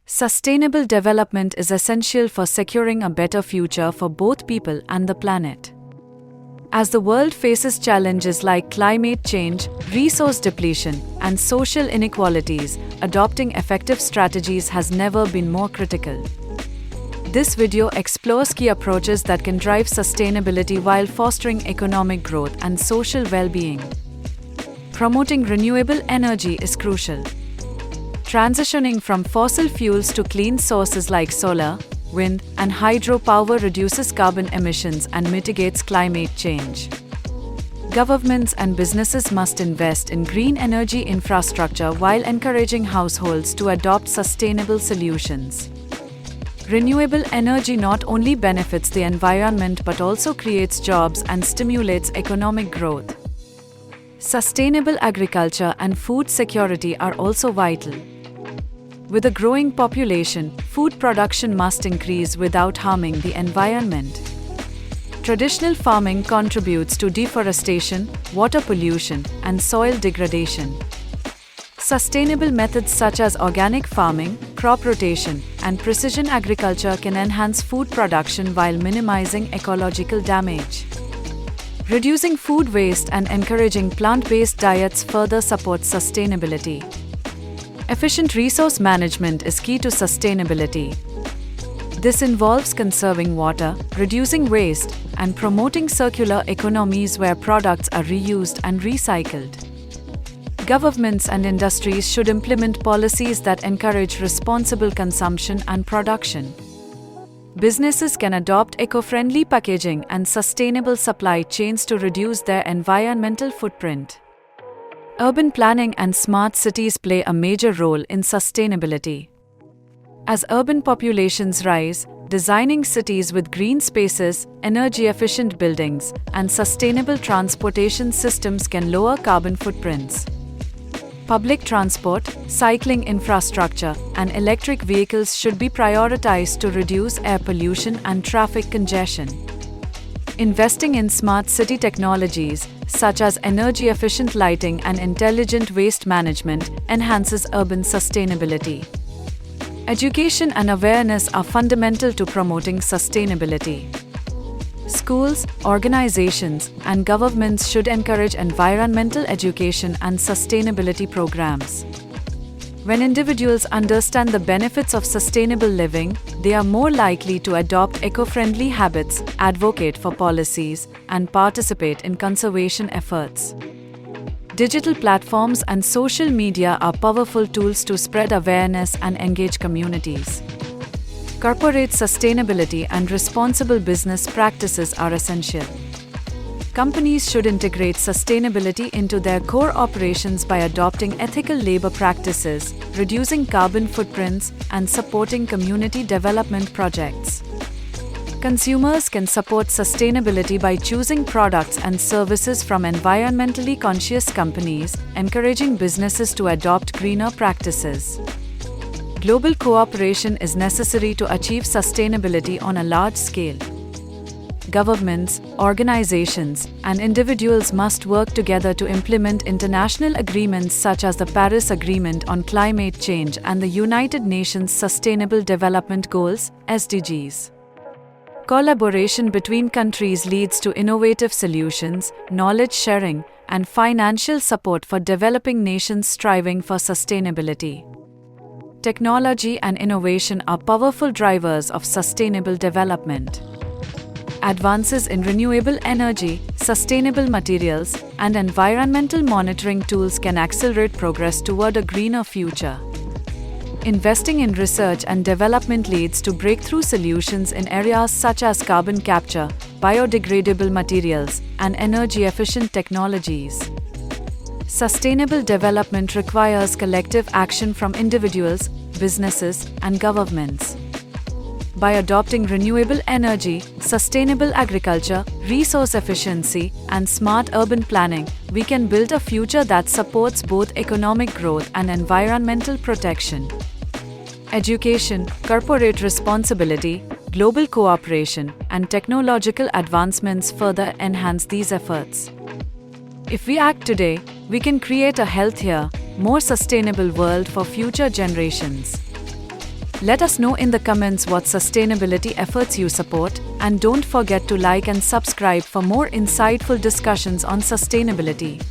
Sustainable development is essential for securing a better future for both people and the planet. As the world faces challenges like climate change, resource depletion, and social inequalities, adopting effective strategies has never been more critical. This video explores key approaches that can drive sustainability while fostering economic growth and social well-being. Promoting renewable energy is crucial. Transitioning from fossil fuels to clean sources like solar, wind, and hydropower reduces carbon emissions and mitigates climate change. Governments and businesses must invest in green energy infrastructure while encouraging households to adopt sustainable solutions. Renewable energy not only benefits the environment but also creates jobs and stimulates economic growth. Sustainable agriculture and food security are also vital. With a growing population, food production must increase without harming the environment. Traditional farming contributes to deforestation, water pollution, and soil degradation. Sustainable methods such as organic farming, crop rotation, and precision agriculture can enhance food production while minimizing ecological damage. Reducing food waste and encouraging plant-based diets further supports sustainability. Efficient resource management is key to sustainability. This involves conserving water, reducing waste, and promoting circular economies where products are reused and recycled. Governments and industries should implement policies that encourage responsible consumption and production. Businesses can adopt eco-friendly packaging and sustainable supply chains to reduce their environmental footprint. Urban planning and smart cities play a major role in sustainability. As urban populations rise, designing cities with green spaces, energy-efficient buildings, and sustainable transportation systems can lower carbon footprints. Public transport, cycling infrastructure, and electric vehicles should be prioritized to reduce air pollution and traffic congestion. Investing in smart city technologies, such as energy-efficient lighting and intelligent waste management, enhances urban sustainability. Education and awareness are fundamental to promoting sustainability. Schools, organizations, and governments should encourage environmental education and sustainability programs. When individuals understand the benefits of sustainable living, they are more likely to adopt eco-friendly habits, advocate for policies, and participate in conservation efforts. Digital platforms and social media are powerful tools to spread awareness and engage communities. Corporate sustainability and responsible business practices are essential. Companies should integrate sustainability into their core operations by adopting ethical labor practices, reducing carbon footprints, and supporting community development projects. Consumers can support sustainability by choosing products and services from environmentally conscious companies, encouraging businesses to adopt greener practices. Global cooperation is necessary to achieve sustainability on a large scale. Governments, organizations, and individuals must work together to implement international agreements such as the Paris Agreement on Climate Change and the United Nations Sustainable Development Goals, SDGs. Collaboration between countries leads to innovative solutions, knowledge sharing, and financial support for developing nations striving for sustainability. Technology and innovation are powerful drivers of sustainable development. Advances in renewable energy, sustainable materials, and environmental monitoring tools can accelerate progress toward a greener future. Investing in research and development leads to breakthrough solutions in areas such as carbon capture, biodegradable materials, and energy-efficient technologies. Sustainable development requires collective action from individuals, businesses, and governments. By adopting renewable energy, sustainable agriculture, resource efficiency, and smart urban planning, we can build a future that supports both economic growth and environmental protection. Education, corporate responsibility, global cooperation, and technological advancements further enhance these efforts. If we act today, we can create a healthier, more sustainable world for future generations. Let us know in the comments what sustainability efforts you support, and don't forget to like and subscribe for more insightful discussions on sustainability.